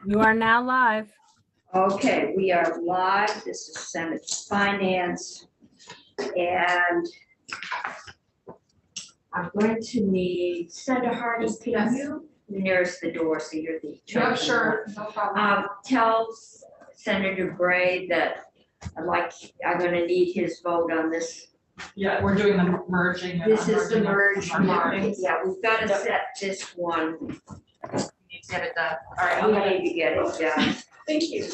You are now live. Okay, we are live. This is Senate Finance. And I'm going to need Senator Hardy, can you nearest the door so you're the. Yeah, sure, no problem. Tell Senator Gray that I'm gonna need his vote on this. Yeah, we're doing the merging. and This is the merge. unmerging. Yeah, we've got to set this one. We need to get it done. All right, We okay. need to get it done. Thank you.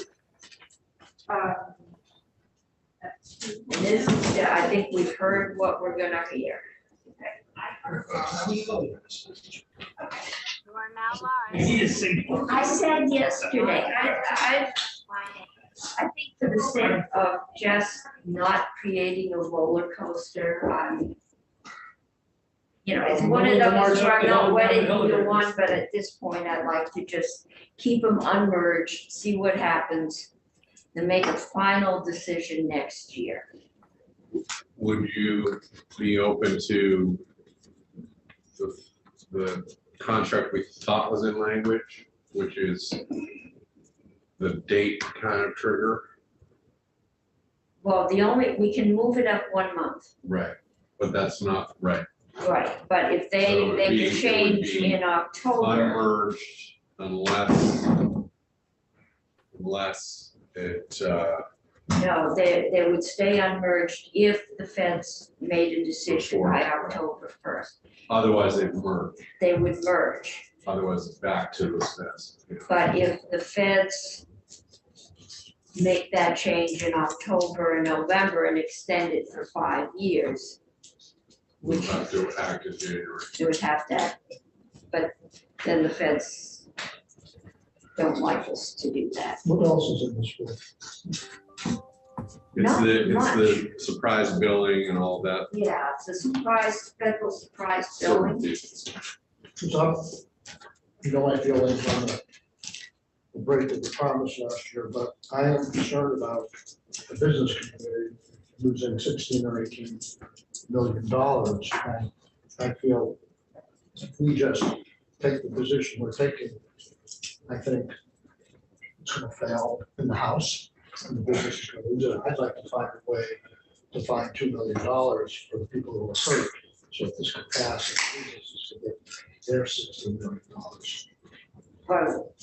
This, I think we've heard what we're gonna hear. You are now live. I said yesterday, I think for the sake of just not creating a roller coaster, it's one of those where I'm not wedding either one, but at this point, I'd like to just keep them unmerged, see what happens, and make a final decision next year. Would you be open to the contract we thought was in language, which is the date kind of trigger? Well, we can move it up 1 month. Right, but that's not right. Right, but if So it would they be- can change it would be in October, Unmerged unless it, no, they would stay unmerged if the feds made a decision by Before. October 1st. otherwise they merge, They would merge, otherwise it's back to the feds. but if the feds make that change in October and November and extend it for 5 years, We have to act in January. they would have to, but then the feds don't like us to do that. What else is in this book? Not It's the surprise billing and all that. Yeah, it's a federal surprise billing. Because I feel like on the break that we promised last year, but I am concerned about the business community losing 16 or 18 million dollars. And I feel if we just take the position we're taking, I think it's going to fail in the House and the business is going to lose it. I'd like to find a way to find $2 million for the people who are hurt. So if this could pass, and businesses could get their $16 million. Well,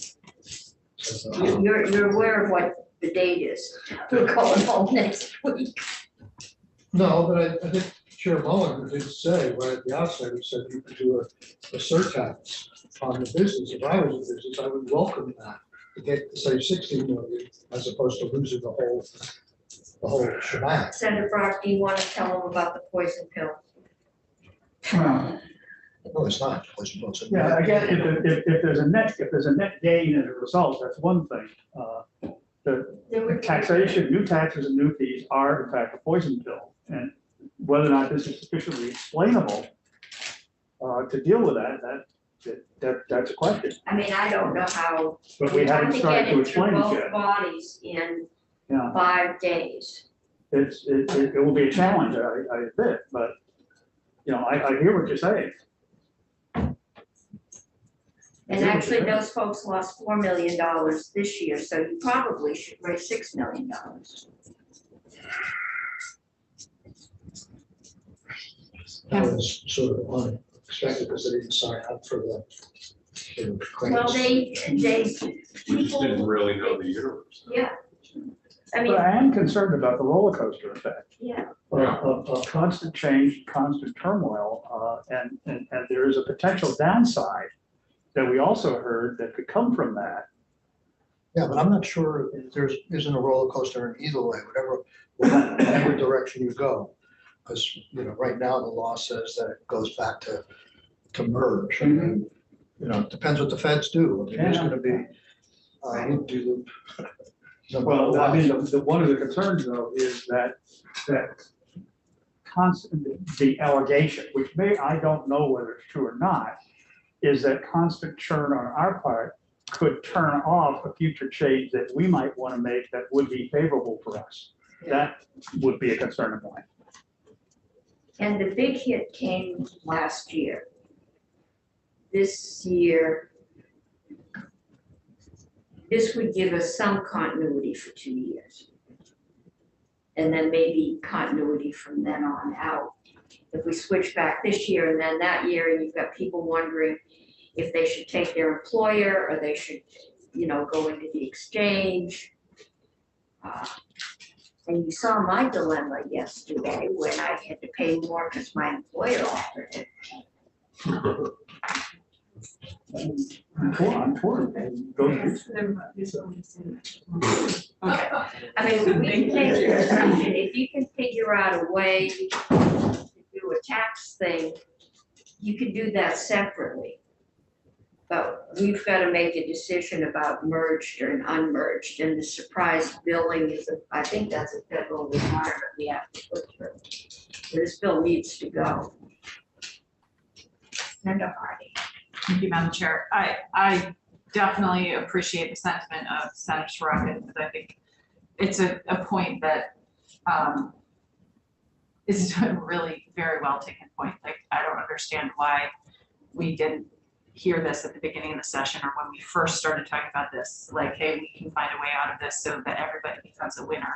So, you're aware of what the date is. We're going home next week. No, but I think Chair Mullen did say right at the outset, he said you could do a surtax on the business. If I was a business, I would welcome that, to get, say, 16 million, as opposed to losing the whole shebang. Senator Brock, do you want to tell them about the poison pill? No, it's not. It's Yeah, again, if there's a net gain as a result, that's one thing. The taxation, new taxes and new fees are in fact a poison pill. And whether or not this is sufficiently explainable to deal with that's a question. I mean, I don't know how. But we haven't started to explain it Both yet. bodies in Yeah, 5 days. it will be a challenge, I admit, but I hear what you're saying. And actually, those folks lost $4 million this year, so you probably should raise $6 million. That was sort of unexpected because they didn't sign up for the grants. Well, they We just people, didn't really know the universe. yeah. I mean, But I am concerned about the roller coaster effect. yeah, Of constant change, constant turmoil, and there is a potential downside that we also heard that could come from that. Yeah, but I'm not sure if there isn't a roller coaster in either way, whatever direction you go. Because, right now the law says that it goes back to merge. And, it depends what the feds do. I mean, there's going to be, Well, I mean, one of the concerns though is that the allegation, which I don't know whether it's true or not, is that constant churn on our part could turn off a future change that we might want to make that would be favorable for us. That would be a concern of mine. and the big hit came last year. This year, this would give us some continuity for 2 years. And then maybe continuity from then on out. If we switch back this year and then that year, and you've got people wondering if they should take their employer or they should, go into the exchange. And you saw my dilemma yesterday when I had to pay more because my employer offered it. I'm torn, and go to- Okay. I mean, we can take a discussion, if you can figure out a way to do a tax thing, you can do that separately. But we've got to make a decision about merged and unmerged, and the surprise billing is, I think that's a federal requirement we have to put through. This bill needs to go. Senator Hardy. Thank you, Madam Chair. I definitely appreciate the sentiment of Senator Sorokin, because I think it's a point that is a really very well taken point. Like, I don't understand why we didn't hear this at the beginning of the session or when we first started talking about this, like, hey, we can find a way out of this so that everybody becomes a winner.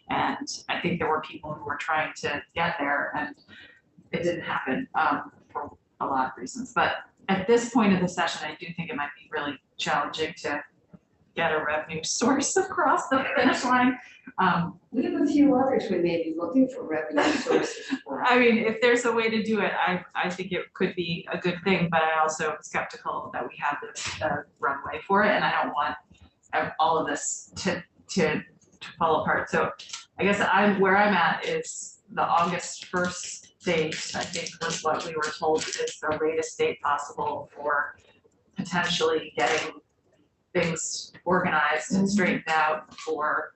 And I think there were people who were trying to get there and it didn't happen for a lot of reasons. But at this point of the session, I do think it might be really challenging to get a revenue source across the finish line. We have a few others we may be looking for revenue sources for. I mean, if there's a way to do it, I think it could be a good thing, but I also am skeptical that we have the runway for it, and I don't want all of this to fall apart. So I guess where I'm at is the August 1st date, I think was what we were told is the latest date possible for potentially getting things organized and straightened out for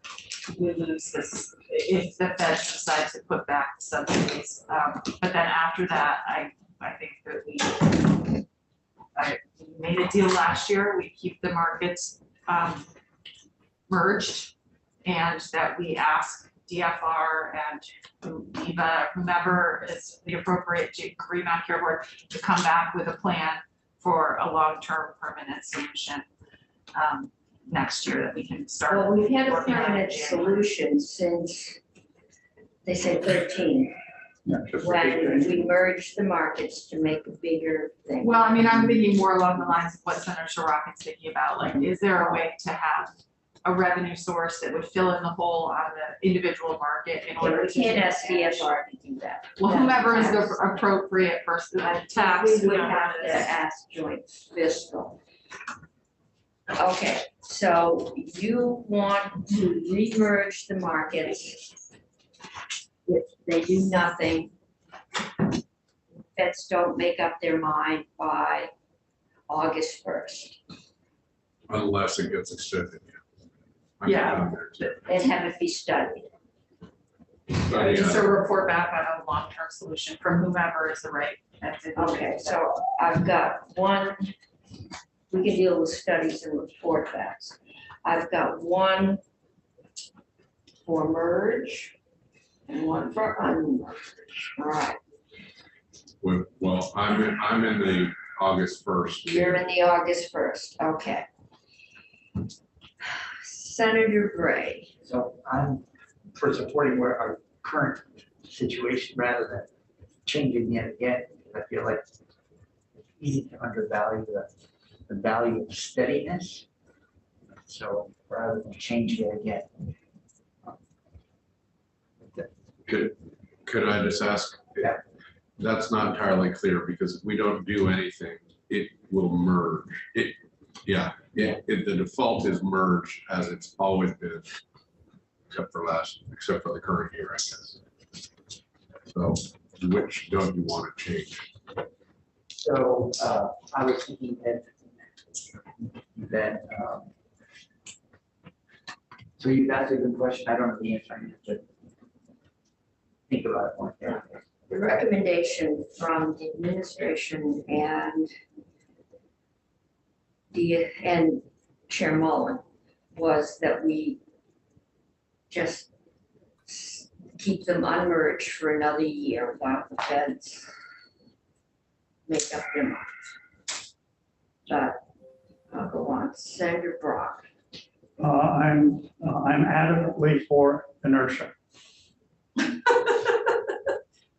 we lose this, if the feds decide to put back the subsidies. But then after that, I think that I made a deal last year, we keep the markets merged, and that we ask DFR and EVA, whomever is the appropriate Green Mountain Care Board, to come back with a plan for a long-term permanent solution next year that we can start. Well, we've had a working on permanent in January. solution since, they say 13, Just for when big we merged the markets to make a bigger thing. Well, I mean, I'm thinking more along the lines of what Senator Sorokin's thinking about, like, is there a way to have a revenue source that would fill in the hole on the individual market in order We to. can't ask DFR to do that. Well, whomever is the appropriate person, tax, We would whoever have it to is. ask joint fiscal. Okay, so you want to re-merge the markets. If they do nothing, feds don't make up their mind by August 1st, Unless it gets extended. I'm Yeah. down there too. and have it be studied. But, Just yeah, a report back on a long-term solution from whomever is the right entity. Okay, so I've got one, we can deal with studies and report backs. I've got one for merge and one for unmerge. All right, well, I'm in the August 1st. you're in the August 1st, okay. Senator Gray, So I'm for supporting where our current situation rather than changing it again. I feel like it's easy to undervalue the value of steadiness. So rather than changing it again. Could I just ask? Yeah. That's not entirely clear, because if we don't do anything, it will merge. The default is merged as it's always been, except for the current year, I guess. So which don't you want to change? So I was thinking that so that's a good question. I don't know the answer. I have to think about it more carefully. the recommendation from the administration and Chair Mullen was that we just keep them unmerged for another year while the feds make up their minds. But I'll go on. Senator Brock. I'm adamantly for inertia.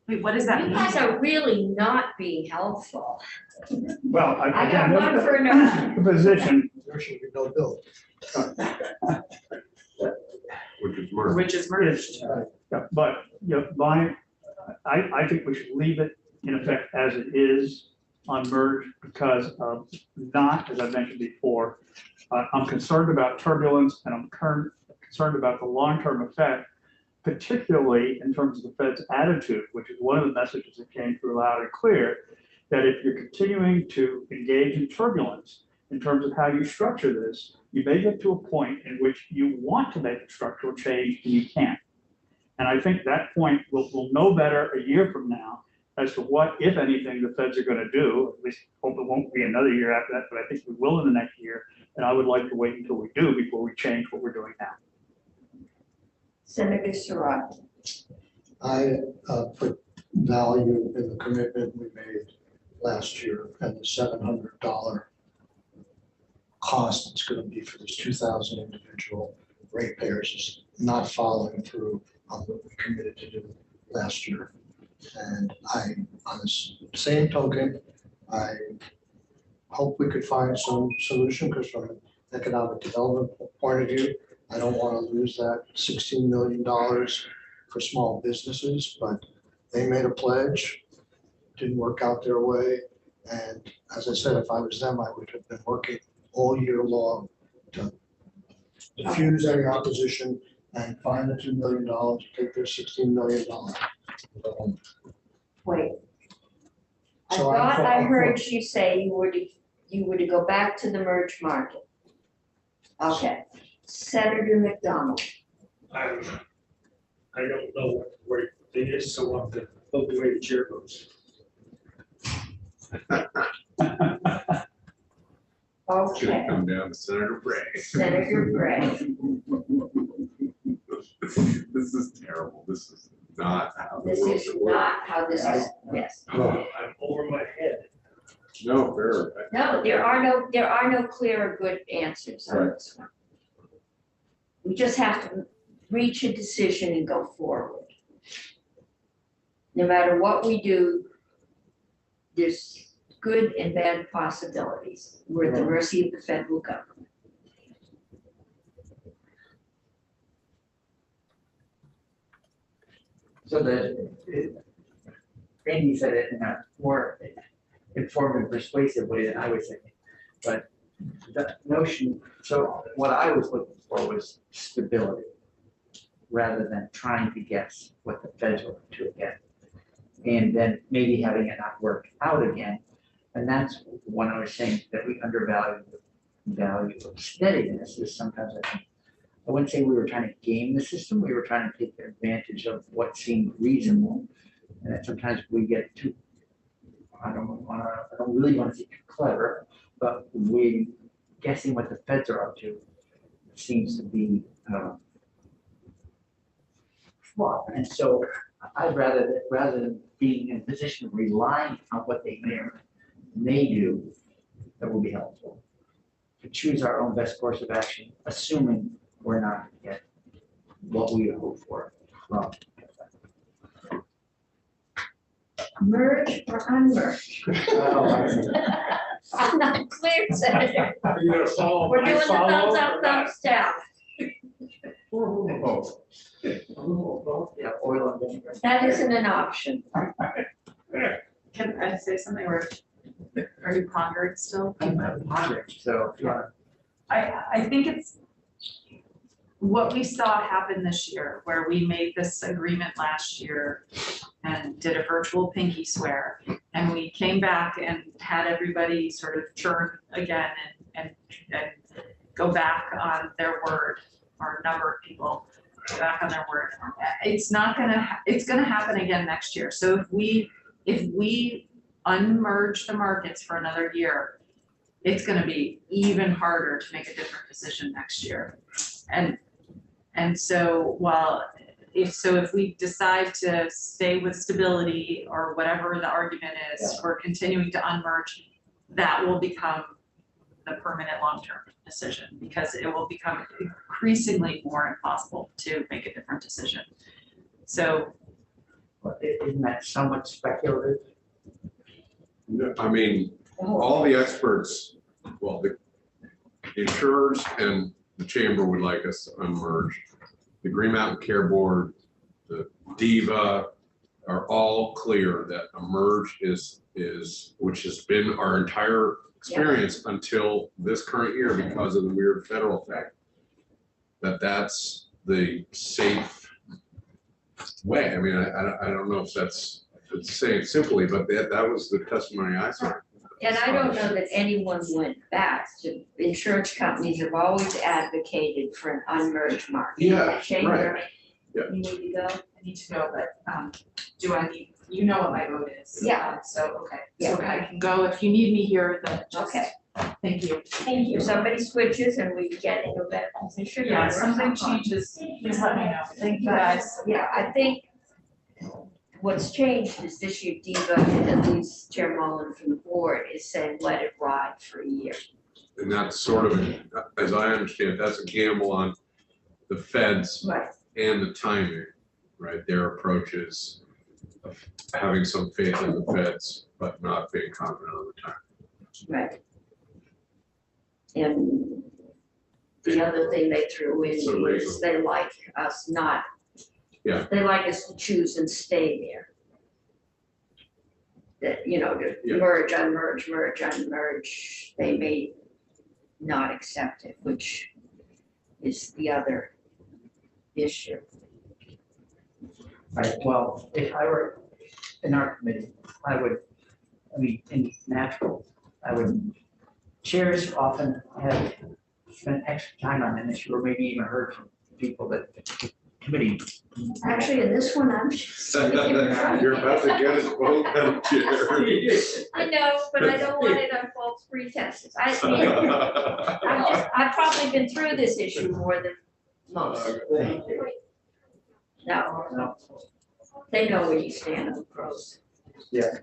Wait, what does that You mean? guys are really not being helpful. Well, I again, got one for inertia. the position, There should be no bill. Which is murder. Which is merged. yeah, but, you know, I think we should leave it in effect as it is on merge because of not, as I mentioned before, I'm concerned about turbulence and I'm concerned about the long-term effect, particularly in terms of the Fed's attitude, which is one of the messages that came through loud and clear, that if you're continuing to engage in turbulence in terms of how you structure this, you may get to a point in which you want to make a structural change and you can't. And I think that point we'll know better a year from now as to what, if anything, the Feds are going to do. At least hope it won't be another year after that, but I think we will in the next year. And I would like to wait until we do before we change what we're doing now. Senator Surratt. I put value in the commitment we made last year and the $700 cost it's going to be for these 2,000 individual ratepayers is not following through on what we committed to do last year. And on the same token, I hope we could find some solution because from an economic development point of view, I don't want to lose that $16 million for small businesses, but they made a pledge, didn't work out their way. And as I said, if I was them, I would have been working all year long to diffuse any opposition and find the $2 million, take their $16 million. Wait. I So I'm thought for- I I'm for- heard you say you were to go back to the merge market. Okay. Senator McDonald. I don't know what it is, so I'll have to vote the way the chair votes. It's gonna Okay, come down to Senator Bray. Senator Gray. This is terrible. This is not how the This world is should work. not how this is, yes. I'm over my head. No, fair. No, there are no clear or good answers on this one. We just have to reach a decision and go forward. No matter what we do, there's good and bad possibilities. We're at the mercy of the federal government. So Randy said it in a more informative, persuasive way than I was thinking. But the notion, so what I was looking for was stability rather than trying to guess what the Feds were up to again. And then maybe having it not work out again. And that's when I was saying that we undervalue the value of steadiness is sometimes I wouldn't say we were trying to game the system, we were trying to take advantage of what seemed reasonable. And that sometimes we get too, I don't really want to say too clever, but we guessing what the Feds are up to seems to be flawed. And so I'd rather than being in a position of relying on what they may do, that will be helpful. To choose our own best course of action, assuming we're not going to get what we hope for from. Merge or unmerge? I'm not clear, Senator. Are you gonna follow? We're my doing the follow thumbs or up, not? thumbs down. Yeah, oil and vinegar. That isn't an option. Can I say something or are you pondering still? I'm pondering, so yeah. I think it's what we saw happen this year, where we made this agreement last year and did a virtual pinky swear. And we came back and had everybody sort of churn again and go back on their word, or a number of people go back on their word. It's gonna happen again next year. So if we unmerge the markets for another year, it's gonna be even harder to make a different decision next year. And so if we decide to stay with stability or whatever the argument is for continuing to unmerge, that will become the permanent long-term decision, because it will become increasingly more impossible to make a different decision. So, But isn't that somewhat speculative? No, I mean, all the experts, well, the insurers and the chamber would like us to unmerge. The Green Mountain Care Board, the DEVA are all clear that a merge is, which has been our entire experience until this current year because of the weird federal thing. That's the safe way. I mean, I don't know if that's saying simply, but that was the testimony I saw. And I don't know that anyone went back to, insurance companies have always advocated for an unmerged market. Yeah, Chamber, right. Yeah. You need to go? I need to go, but do I need, you know what my vote is? Yeah. So, okay, Yeah. so I can go if you need me here, then just, Okay. thank you. Thank you. If somebody switches and we get into a better position. Yeah, if or something something. changes, please let me know. Thank you guys. Yeah, I think what's changed is this year DEVA, and at least Chair Mullen from the board is saying, let it ride for a year. And that's sort of, as I understand, it, that's a gamble on the feds Right. and the timing, right? Their approach is of having some faith in the feds, but not being confident on the time. Right. And the other thing they threw in So is they like us not. Yeah. They like us to choose and stay there. That, you know, to Yeah. merge, unmerge, they may not accept it, which is the other issue. Right, well, if I were in our committee, in natural, chairs often have spent extra time on an issue, or maybe even heard from people that the committee. Actually, in this one, I'm just. You're about to get his vote, Madam Chair. I know, but I don't want it on false pretenses. I've probably been through this issue more than most. No, they know where you stand on the pros. Yeah.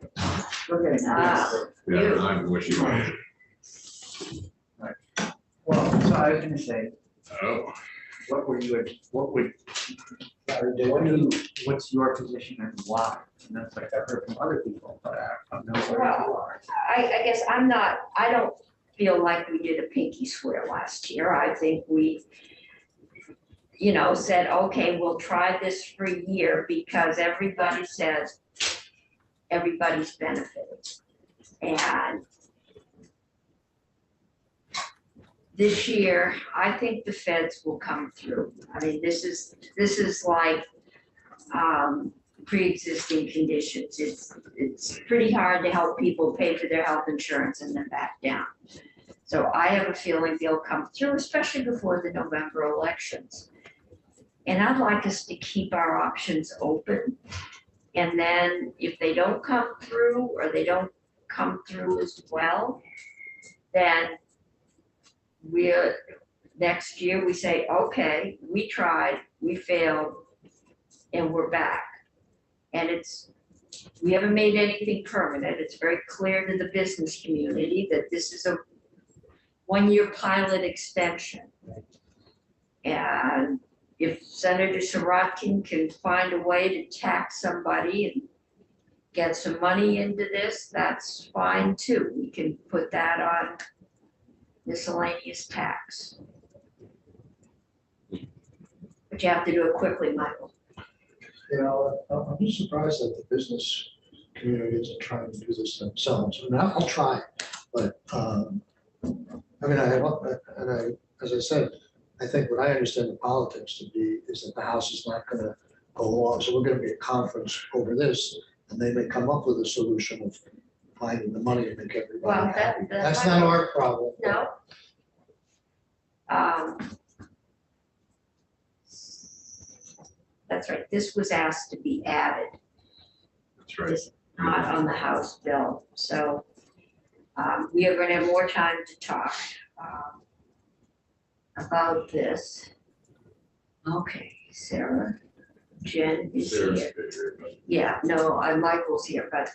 We're gonna. Yeah, I'm wishing. Well, so I was gonna say, Oh, what's your position and why? And that's like I've heard from other people, but I don't know where you are. I guess I don't feel like we did a pinky swear last year. I think we, said, okay, we'll try this for a year because everybody says everybody's benefited. And this year, I think the feds will come through. I mean, this is like pre-existing conditions. It's pretty hard to help people pay for their health insurance and then back down. So I have a feeling they'll come through, especially before the November elections. And I'd like us to keep our options open. And then if they don't come through or they don't come through as well, then next year we say, okay, we tried, we failed, and we're back. And we haven't made anything permanent. It's very clear to the business community that this is a one-year pilot extension. And if Senator Sirotkin can find a way to tax somebody and get some money into this, that's fine too. We can put that on miscellaneous tax. But you have to do it quickly, Michael. I'm just surprised that the business community isn't trying to do this themselves. I mean, I'll try, but, as I said, I think what I understand the politics to be is that the House is not gonna go along, so we're gonna be a conference over this, and they may come up with a solution of finding the money to make everybody Well, happy. That's not our problem. No. That's right, this was asked to be added. that's right. It's not on the House bill, so we are gonna have more time to talk about this. Okay, Sarah, Jen is Sarah's here. favorite, but Yeah, no, Michael's here, but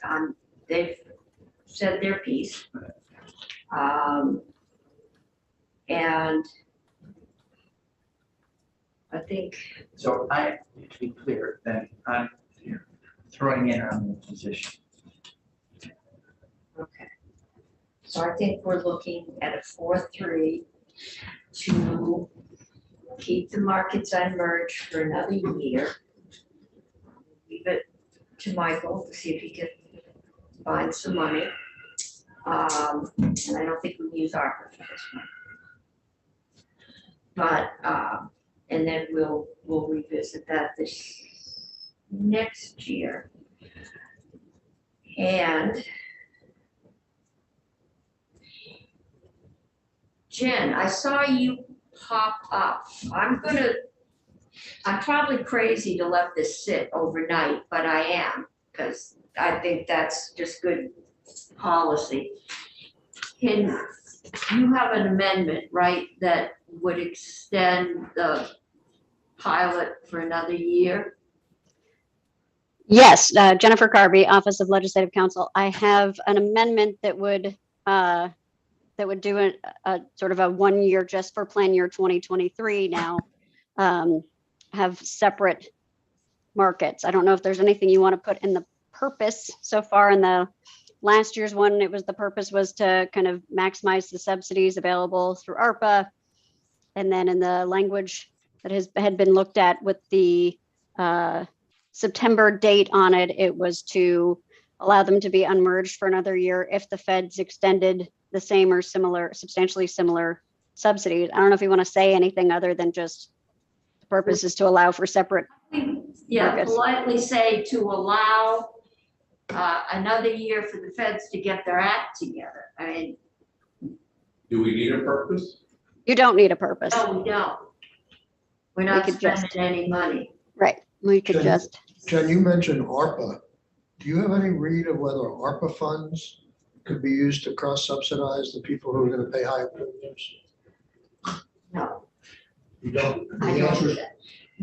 they've said their piece. And I think, So to be clear, then I'm throwing in on the position. okay. So I think we're looking at a 4-3 to keep the markets unmerged for another year. Leave it to Michael to see if he can find some money. And I don't think we can use ARPA for this one. But, and then we'll revisit that this next year. And Jen, I saw you pop up. I'm probably crazy to let this sit overnight, but I am, because I think that's just good policy. Can you have an amendment, right, that would extend the pilot for another year? Yes, Jennifer Carby, Office of Legislative Counsel. I have an amendment that would do a sort of a 1 year just for plan year 2023 now, have separate markets. I don't know if there's anything you want to put in the purpose. So far in the last year's one, the purpose was to kind of maximize the subsidies available through ARPA. And then in the language that had been looked at with the September date on it, it was to allow them to be unmerged for another year if the feds extended the same or similar, substantially similar subsidies. I don't know if you want to say anything other than just the purpose is to allow for separate. Yeah, markets. politely say to allow another year for the feds to get their act together. I mean, Do we need a purpose? You don't need a purpose. no, we don't. We're not could spending just- any money. Right. We could Jen- just, Jen, you mentioned ARPA. Do you have any read of whether ARPA funds could be used to cross-subsidize the people who are going to pay higher premiums? No, You don't? I The don't answer do is- that.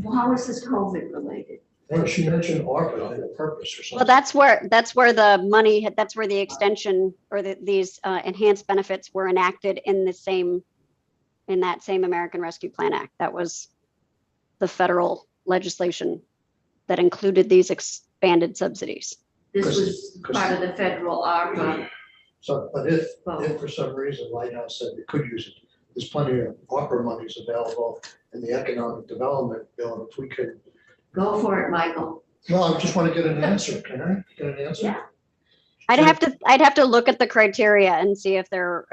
Well, how is this COVID related? No, she mentioned ARPA and a purpose or well, something. that's where the money, that's where the extension or these enhanced benefits were enacted in that same American Rescue Plan Act. That was the federal legislation that included these expanded subsidies. This Because- was because- part of the federal ARPA. So, but if vote. for some reason Lighthouse said we could use it, there's plenty of ARPA monies available in the economic development bill. If we could, Go for it, Michael. no, I just want to get an answer. Can I get an answer? Yeah. I'd have to look at the criteria and see if there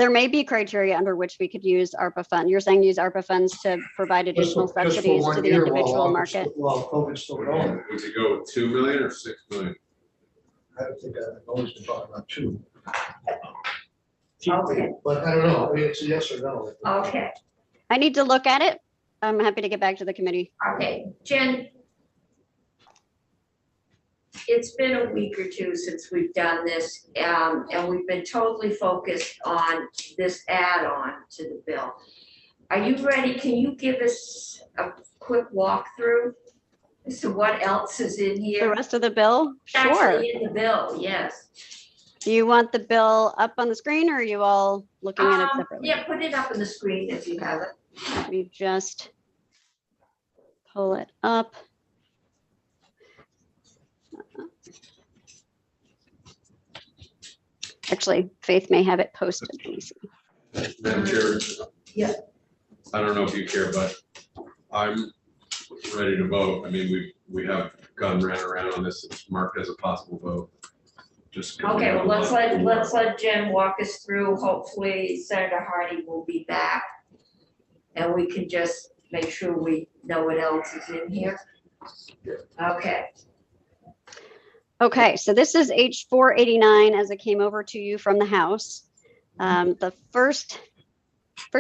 may be criteria under which we could use ARPA fund. You're saying use ARPA funds to provide additional Just for subsidies to 1 the year while individual ARPA's market. still- While COVID's still going. Would you go with 2 million or 6 million? I don't think I've always been talking about two, Okay, but I don't know. I mean, it's a yes or no. okay, I need to look at it. I'm happy to get back to the committee. okay. Jen, it's been a week or two since we've done this, and we've been totally focused on this add-on to the bill. Are you ready? Can you give us a quick walkthrough as to what else is in The here? rest of the bill? Sure. Actually, in the bill, yes. Do you want the bill up on the screen or are you all looking at it separately? Yeah, put it up on the screen if you have it. Let me just pull it up. Actually, Faith may have it posted. Let me see. Madam Chair? Yeah. I don't know if you care, but I'm ready to vote. I mean, we have gone around on this. It's marked as a possible vote. Just. 'cause we Okay, have well, a lot. let's let Jen walk us through. Hopefully Senator Hardy will be back. And we can just make sure we know what else is in here. Okay, Okay, so this is H 489 as it came over to you from the House. The first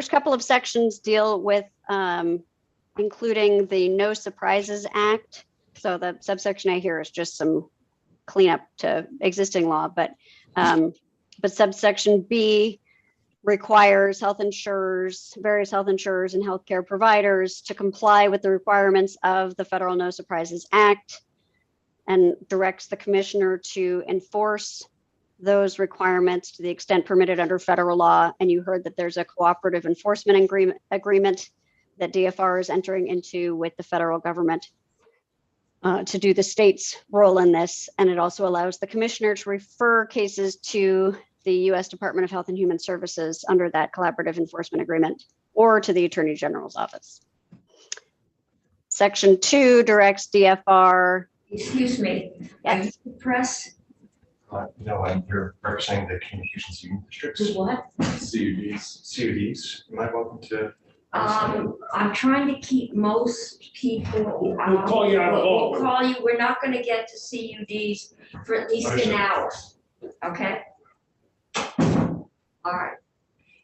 couple of sections deal with including the No Surprises Act. So the subsection A here is just some cleanup to existing law, but subsection B requires various health insurers and healthcare providers to comply with the requirements of the Federal No Surprises Act and directs the commissioner to enforce those requirements to the extent permitted under federal law. And you heard that there's a cooperative enforcement agreement that DFR is entering into with the federal government to do the state's role in this. And it also allows the commissioner to refer cases to the U.S. Department of Health and Human Services under that collaborative enforcement agreement, or to the Attorney General's office. Section 2 directs DFR. Excuse me, are you Yes. the press? No, I'm here representing the communications union districts, To what? CUDs. Am I welcome to? I'm trying to keep most people. We'll call you out of We'll order. call you, we're not gonna get to CUDs for at least an Understood. hour, okay? All right,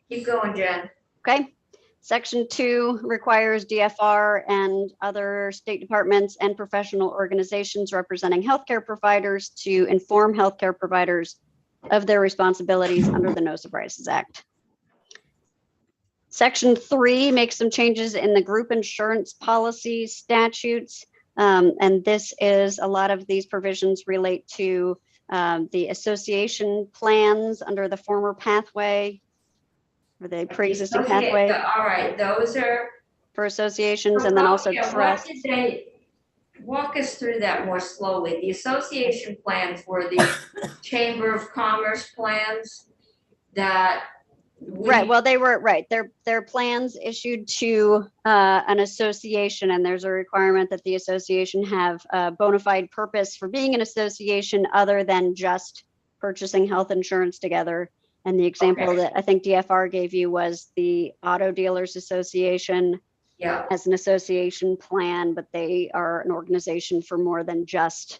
keep going, Jen. Okay. Section 2 requires DFR and other state departments and professional organizations representing healthcare providers to inform healthcare providers of their responsibilities under the No Surprises Act. Section 3 makes some changes in the group insurance policy statutes. And this is, a lot of these provisions relate to the association plans under the former pathway, or the pre-existing Okay, pathway all right, those are. for associations, and then also Yeah, trust. What did they, walk us through that more slowly. The association plans were the Chamber of Commerce plans that Right, well, they were, right, they're plans issued to an association, and there's a requirement that the association have a bona fide purpose for being an association other than just purchasing health insurance together. And the example Okay. that I think DFR gave you was the Auto Dealers Association Yeah, as an association plan, but they are an organization for more than just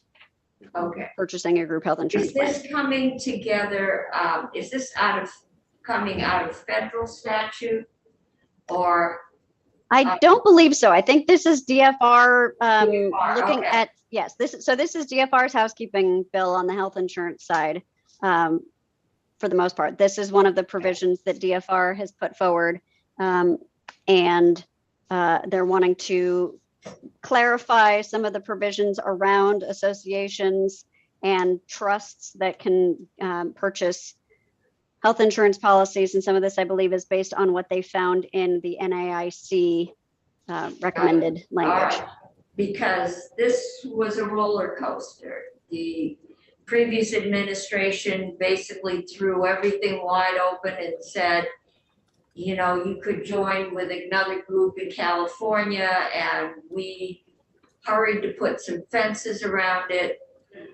okay. purchasing a group health insurance Is plan. this coming together, is this coming out of federal statute? Or, I don't believe so. I think this is DFR DFR, looking okay. at, yes, this is DFR's housekeeping bill on the health insurance side. For the most part, this is one of the provisions that DFR has put forward. And they're wanting to clarify some of the provisions around associations and trusts that can purchase health insurance policies. And some of this, I believe, is based on what they found in the NAIC recommended language. all right, because this was a roller coaster. The previous administration basically threw everything wide open and said, you know, you could join with another group in California, and we hurried to put some fences around it.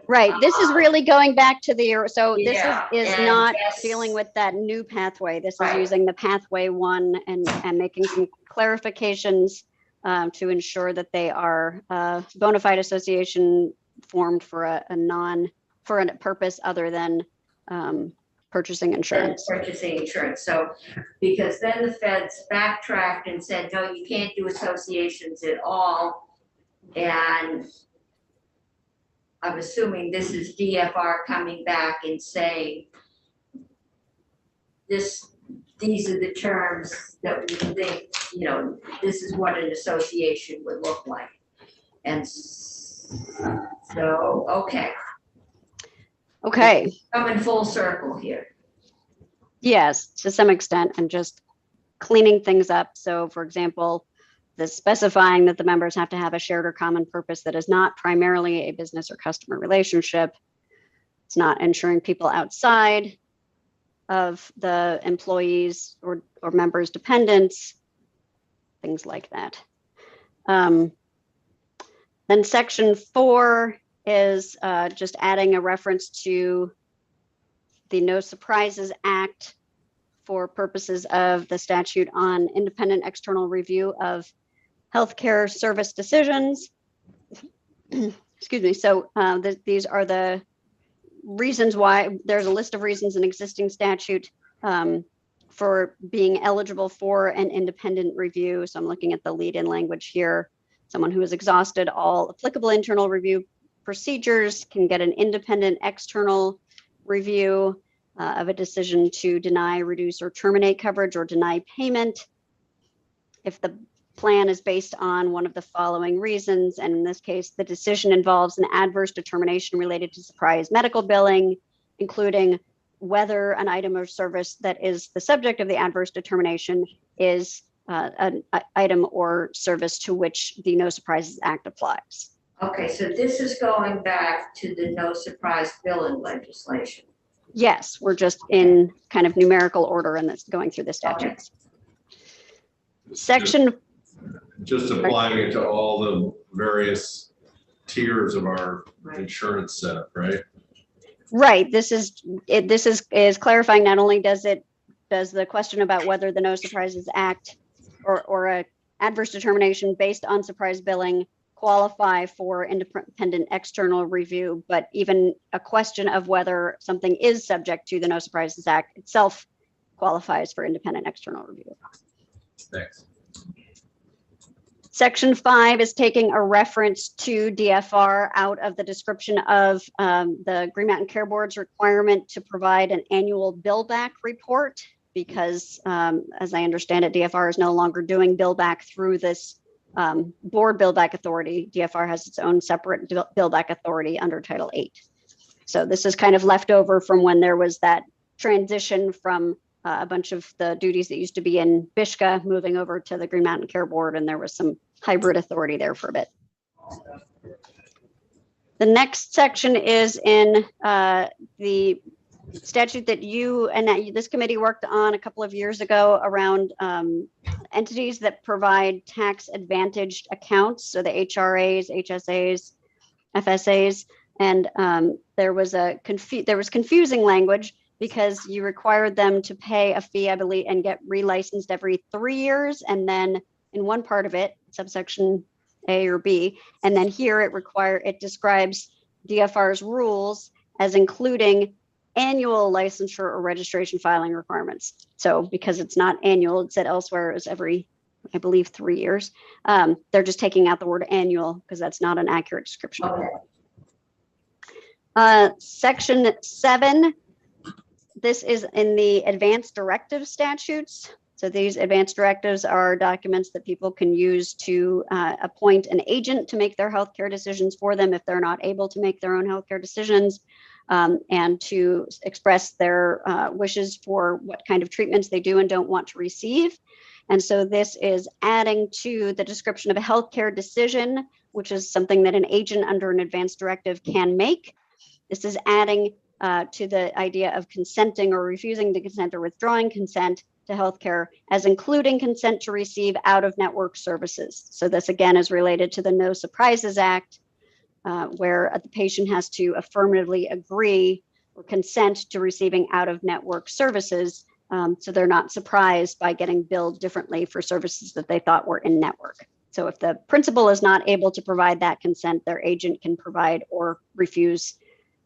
Right, this is really going back to so this Yeah, is and not yes. dealing with that new pathway. This is Right. using the pathway one and making some clarifications to ensure that they are bona fide association formed for a purpose other than purchasing insurance. Purchasing insurance, so, because then the feds backtracked and said, no, you can't do associations at all. And I'm assuming this is DFR coming back and saying, these are the terms that we think, you know, this is what an association would look like. And so, okay, Okay, coming full circle here. yes, to some extent, and just cleaning things up. So for example, the specifying that the members have to have a shared or common purpose that is not primarily a business or customer relationship. It's not insuring people outside of the employees or members' dependents, things like that. Then section 4 is just adding a reference to the No Surprises Act for purposes of the statute on independent external review of healthcare service decisions. Excuse me. So these are the reasons why. There's a list of reasons in existing statute for being eligible for an independent review. So I'm looking at the lead-in language here. Someone who has exhausted all applicable internal review procedures can get an independent external review of a decision to deny, reduce, or terminate coverage or deny payment if the plan is based on one of the following reasons. And in this case, the decision involves an adverse determination related to surprise medical billing, including whether an item or service that is the subject of the adverse determination is an item or service to which the No Surprises Act applies. Okay, so this is going back to the no surprise billing legislation. Yes, we're just in kind of numerical order and that's going through the statutes. Section, Just applying it to all the various tiers of our insurance setup, right? right, this is clarifying not only does the question about whether the No Surprises Act or a adverse determination based on surprise billing qualify for independent external review, but even a question of whether something is subject to the No Surprises Act itself qualifies for independent external review. Thanks. Section 5 is taking a reference to DFR out of the description of the Green Mountain Care Board's requirement to provide an annual bill back report, because as I understand it, DFR is no longer doing bill back through this board bill back authority. DFR has its own separate bill back authority under Title 8. So this is kind of left over from when there was that transition from a bunch of the duties that used to be in BISHCA moving over to the Green Mountain Care Board, and there was some hybrid authority there for a bit. The next section is in the statute that you and this committee worked on a couple of years ago around entities that provide tax advantaged accounts, so the HRAs, HSAs, FSAs, and there was confusing language because you required them to pay a fee, I believe, and get relicensed every 3 years, and then in one part of it, subsection A or B, and then here it describes DFR's rules as including annual licensure or registration filing requirements. So because it's not annual, it said elsewhere is every, I believe, 3 years. They're just taking out the word annual because that's not an accurate description. Section 7, this is in the advanced directive statutes. So these advanced directives are documents that people can use to appoint an agent to make their healthcare decisions for them if they're not able to make their own healthcare decisions, and to express their wishes for what kind of treatments they do and don't want to receive. And so this is adding to the description of a healthcare decision, which is something that an agent under an advanced directive can make. This is adding to the idea of consenting or refusing to consent or withdrawing consent to healthcare as including consent to receive out-of-network services. So this again is related to the No Surprises Act, where the patient has to affirmatively agree or consent to receiving out-of-network services, so they're not surprised by getting billed differently for services that they thought were in network. So if the principal is not able to provide that consent, their agent can provide or refuse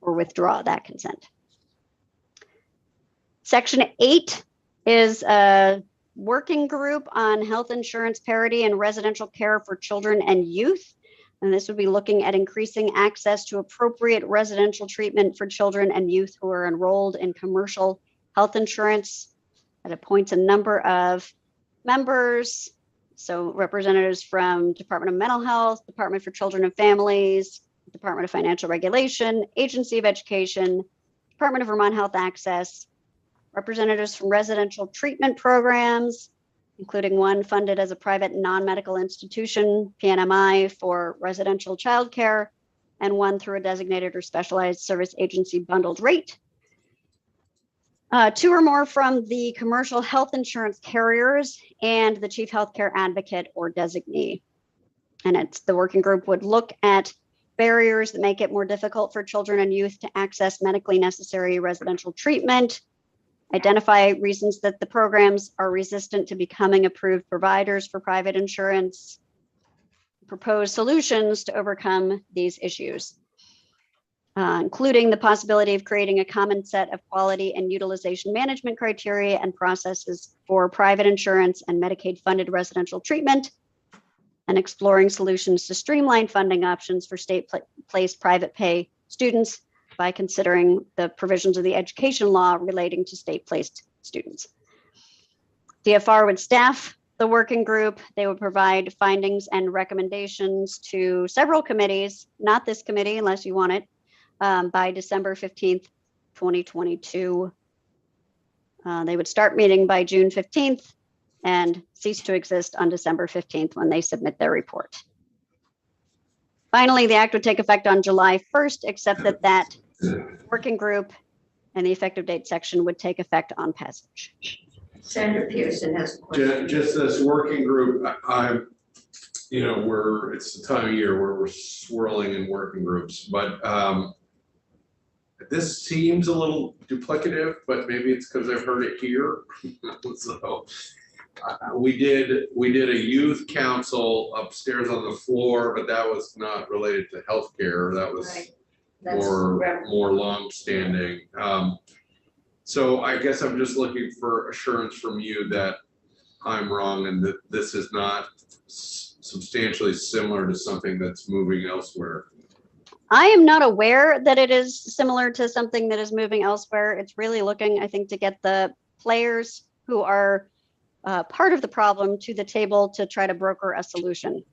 or withdraw that consent. Section 8 is a working group on health insurance parity and residential care for children and youth. And this would be looking at increasing access to appropriate residential treatment for children and youth who are enrolled in commercial health insurance. It appoints a number of members. So representatives from Department of Mental Health, Department for Children and Families, Department of Financial Regulation, Agency of Education, Department of Vermont Health Access, representatives from residential treatment programs, including one funded as a private non-medical institution, PNMI, for residential childcare, and one through a designated or specialized service agency bundled rate. 2 or more from the commercial health insurance carriers and the chief healthcare advocate or designee. And the working group would look at barriers that make it more difficult for children and youth to access medically necessary residential treatment, identify reasons that the programs are resistant to becoming approved providers for private insurance, propose solutions to overcome these issues, including the possibility of creating a common set of quality and utilization management criteria and processes for private insurance and Medicaid-funded residential treatment, and exploring solutions to streamline funding options for state-placed private pay students by considering the provisions of the education law relating to state-placed students. DFR would staff the working group. They would provide findings and recommendations to several committees, not this committee unless you want it, by December 15th, 2022. They would start meeting by June 15th and cease to exist on December 15th when they submit their report. Finally, the act would take effect on July 1st, except that working group and the effective date section would take effect on passage. Senator Pearson has a question. Just this working group, it's the time of year where we're swirling in working groups, but this seems a little duplicative, but maybe it's because I've heard it here. So we did a youth council upstairs on the floor, but that was not related to healthcare. That was Right. more long-standing. So I guess I'm just looking for assurance from you that I'm wrong and that this is not substantially similar to something that's moving elsewhere. I am not aware that it is similar to something that is moving elsewhere. It's really looking, I think, to get the players who are part of the problem to the table to try to broker a solution.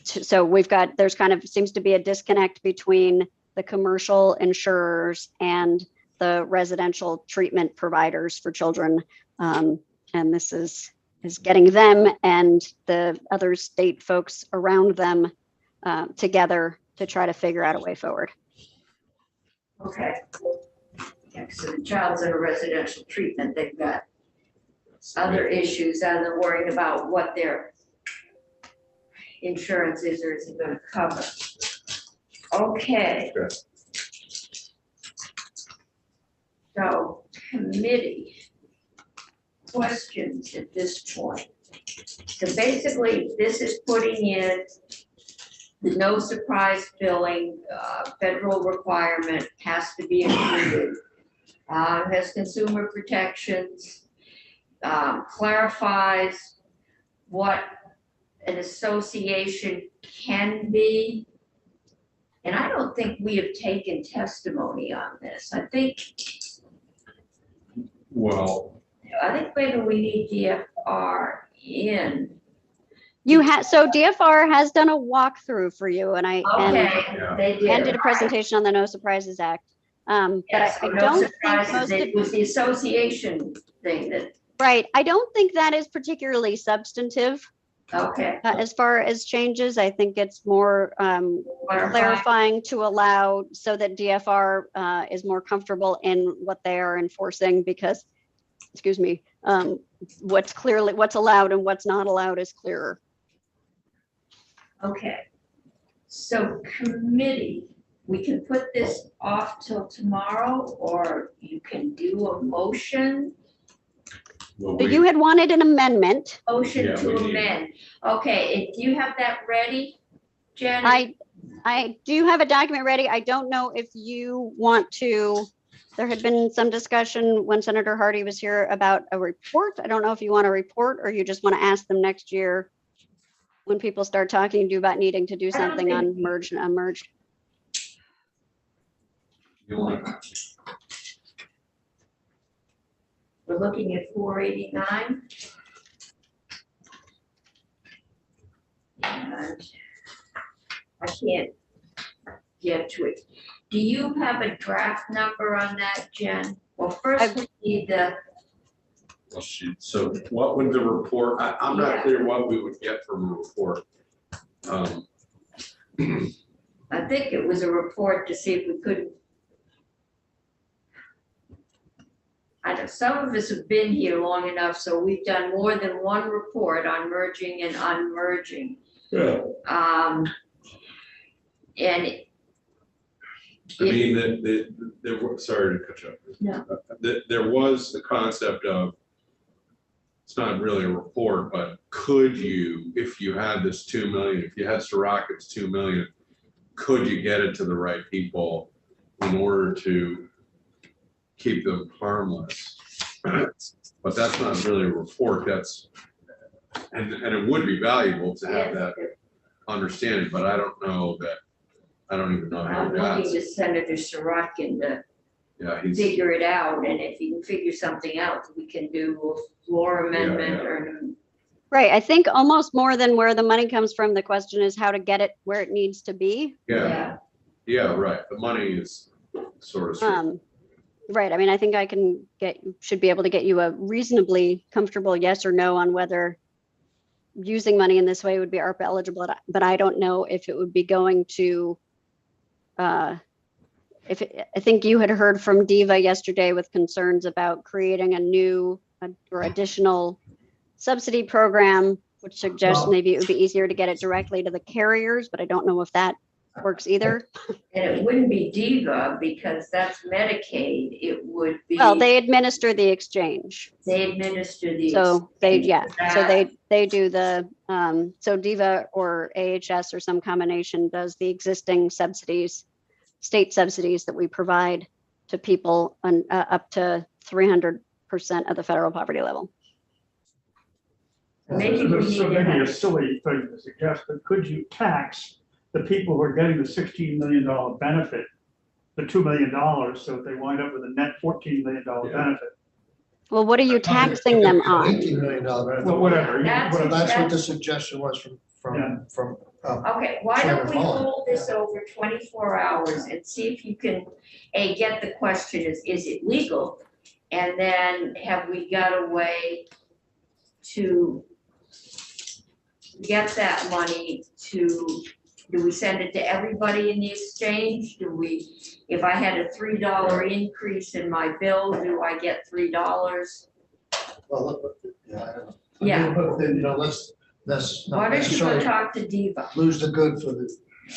So there's kind of seems to be a disconnect between the commercial insurers and the residential treatment providers for children. And this is getting them and the other state folks around them together to try to figure out a way forward. Okay. Yeah, so the child's in a residential treatment, they've got other issues other than worrying about what their insurance is or isn't going to cover. Okay. Okay. So committee questions at this point. So basically, this is putting in the no surprise billing, federal requirement has to be included. Has consumer protections, clarifies what an association can be. And I don't think we have taken testimony on this. I think maybe we need DFR in. So DFR has done a walkthrough for you and They did. and did a presentation on the No Surprises Act. But Yes, I no don't think surprises. most It was the association thing that, right. I don't think that is particularly substantive okay. as far as changes. I think it's more clarifying to allow so that DFR is more comfortable in what they are enforcing because, what's allowed and what's not allowed is clearer. Okay, so committee, we can put this off till tomorrow, or you can do a motion So you had wanted an amendment. to we need- amend. Okay, and do you have that ready, Jen? I do have a document ready. I don't know if you want to, there had been some discussion when Senator Hardy was here about a report. I don't know if you want a report or you just want to ask them next year when people start talking to you about needing to do I don't something on think- merged and unmerged. We're looking at 489. And I can't get to it. Do you have a draft number on that, Jen? Well, first we need the, So what would the report, I'm not Yeah. clear what we would get from a report. I think it was a report to see if we could. I know some of us have been here long enough, so we've done more than one report on merging and unmerging. Yeah. And I mean, sorry to cut you off. No. There was the concept of, it's not really a report, but could you, if you had this 2 million, if you had Sirocco's 2 million, could you get it to the right people in order to keep them harmless? But that's not really a report, and it would be valuable to have that understanding, but I don't even know how I'm it got. looking to Senator Sorokin to Yeah, figure it out, and if you can figure something out, we can do a floor amendment or. Right. I think almost more than where the money comes from. The question is how to get it where it needs to be. yeah, right. The money is sort of street. Right, I mean, I think I should be able to get you a reasonably comfortable yes or no on whether using money in this way would be ARPA eligible, but I don't know if it would be going to, I think you had heard from Diva yesterday with concerns about creating a new or additional subsidy program, which suggests Well- maybe it would be easier to get it directly to the carriers, but I don't know if that works either. And it wouldn't be DIVA because that's Medicaid. It would be. Well, they administer the exchange. They administer the. So they, exchange yeah, for so that. they do the, so DIVA or AHS or some combination does the existing subsidies, state subsidies that we provide to people on, up to 300% of the federal poverty level. Maybe we need So to maybe a have- silly thing to suggest, but could you tax the people who are getting the $16 million benefit, the $2 million, so that they wind up with a net $14 million benefit? Well, what are you taxing them on? $18 million benefit. Well, whatever. That's- whatever. That's what the suggestion was from. Okay, why don't we Chairman Mullen. hold this over 24 hours and see if you can, get the question is it legal? And then have we got a way to get that money to, do we send it to everybody in the exchange? Do we, if I had a $3 increase in my bill, do I get $3? Well, look, yeah, I don't know. Yeah. But then, you know, let's Why not don't you go necessarily talk to Diva? lose the good for the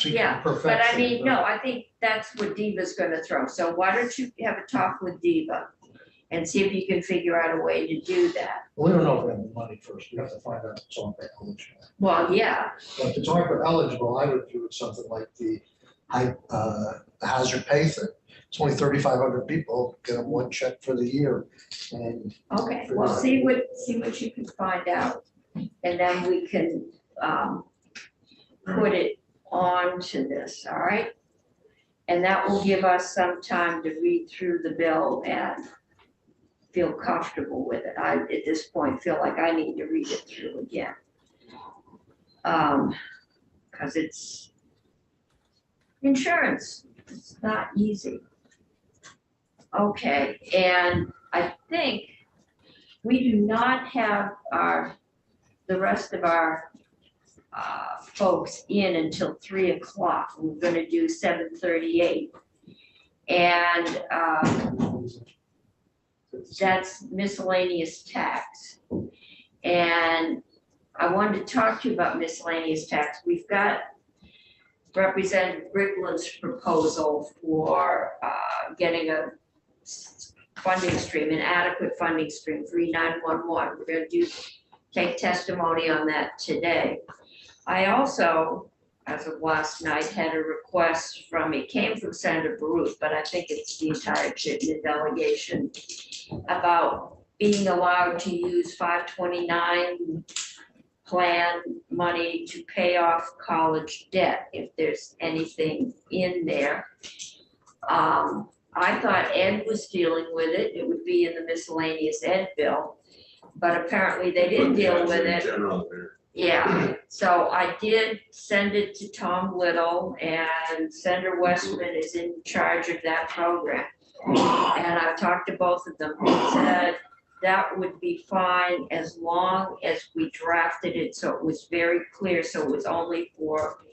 Yeah, perfection. But I mean, no, I think that's what Diva's gonna throw, so why don't you have a talk with Diva? And see if you can figure out a way to do that. We don't know if we have the money first. We have to find out if it's ARPA eligible. Well, yeah, But if it's ARPA eligible, I would do it something like the hazard pay thing. It's only 3,500 people, get them one check for the year. And okay, well, see what you can find out, and then we can, put it on to this, all right? And that will give us some time to read through the bill and feel comfortable with it. I, at this point, feel like I need to read it through again. Because it's insurance, it's not easy. Okay, and I think we do not have the rest of our folks in until 3 o'clock. We're gonna do 7:38. And that's miscellaneous tax. And I wanted to talk to you about miscellaneous tax. We've got Representative Briglin's proposal for getting a funding stream, an adequate funding stream for E911. We're gonna take testimony on that today. I also, as of last night, had a request it came from Senator Baruch, but I think it's the entire Chittenden delegation, about being allowed to use 529 plan money to pay off college debt, if there's anything in there. I thought Ed was dealing with it. It would be in the miscellaneous ed bill, but apparently they didn't deal with it. General there. Yeah, so I did send it to Tom Little, and Senator Westman is in charge of that program. And I've talked to both of them. He said that would be fine as long as we drafted it so it was very clear, so it was only for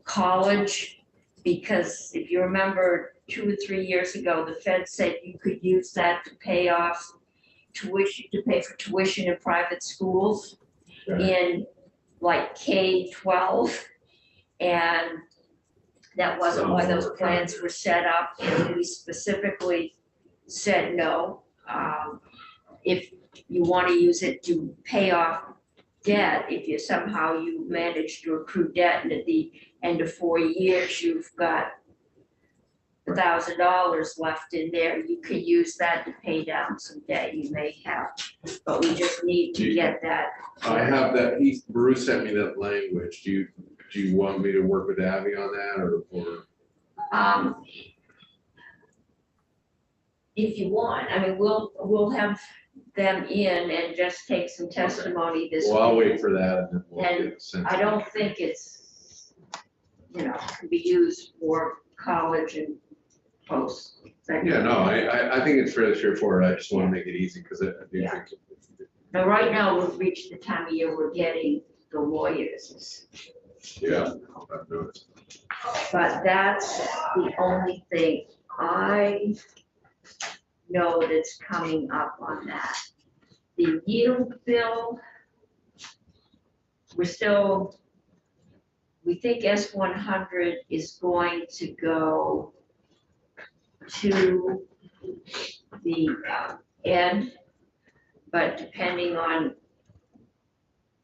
college. Because if you remember 2 or 3 years ago, the Fed said you could use that to pay off tuition, to pay for tuition in private schools in like K-12. And that wasn't why those plans were set up, and we specifically said no. If you want to use it to pay off debt, if you somehow you manage to accrue debt and at the end of 4 years, you've got $1,000 left in there, you can use that to pay down some debt you may have. But we just need to get that. I have that, Bruce sent me that language. Do you want me to work with Abby on that or? If you want, I mean, we'll have them in and just take some testimony this week. Well, I'll wait for that and then we'll And get a sense. I don't think it's, can be used for college and post. Yeah, no, I think it's fairly straightforward. I just want to make it easy because I do Yeah. think. Now, right now, we've reached the time of year we're getting the lawyers. Yeah, I've noticed. But that's the only thing I know that's coming up on that. The yield bill, we think S100 is going to go to the end, but depending on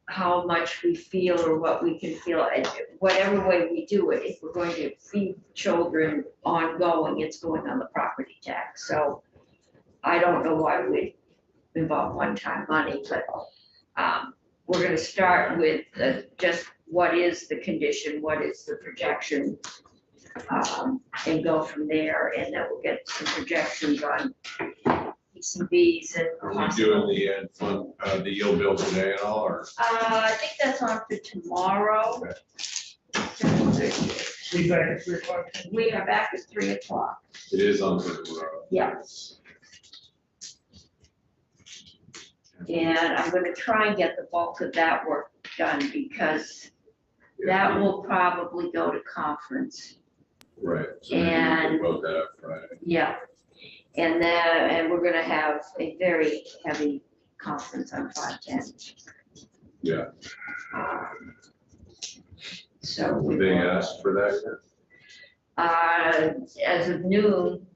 how much we feel or what we can feel, and whatever way we do it, if we're going to feed children ongoing, it's going on the property tax. So I don't know why we involve one-time money, but we're gonna start with just what is the condition, what is the projection, and go from there, and then we'll get some projections on PCBs and. Are we doing the ed fund, the yield bill today at all, or? I think that's on for tomorrow. We back at 3:00. We are back at 3:00. It is on for tomorrow. Yeah. And I'm gonna try and get the bulk of that work done because that will probably go to conference. Right. So maybe we And- can vote that up Friday. Yeah. And then, and we're gonna have a very heavy conference on 510. Yeah. So. we Did they will- ask for that As of noon,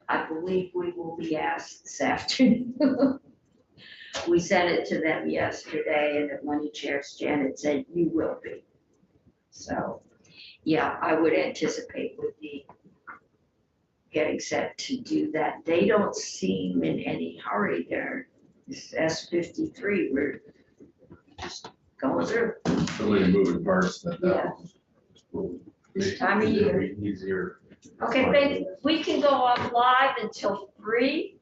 I believe we will be asked this afternoon. We sent it to them yesterday and the money chairs, Janet said, you will be. So, yeah, I would anticipate would be getting set to do that. They don't seem in any hurry there. This S53, we're just going through. yet? So many moving parts that will make Time of year. it easier. Okay, babe, we can go on live until 3.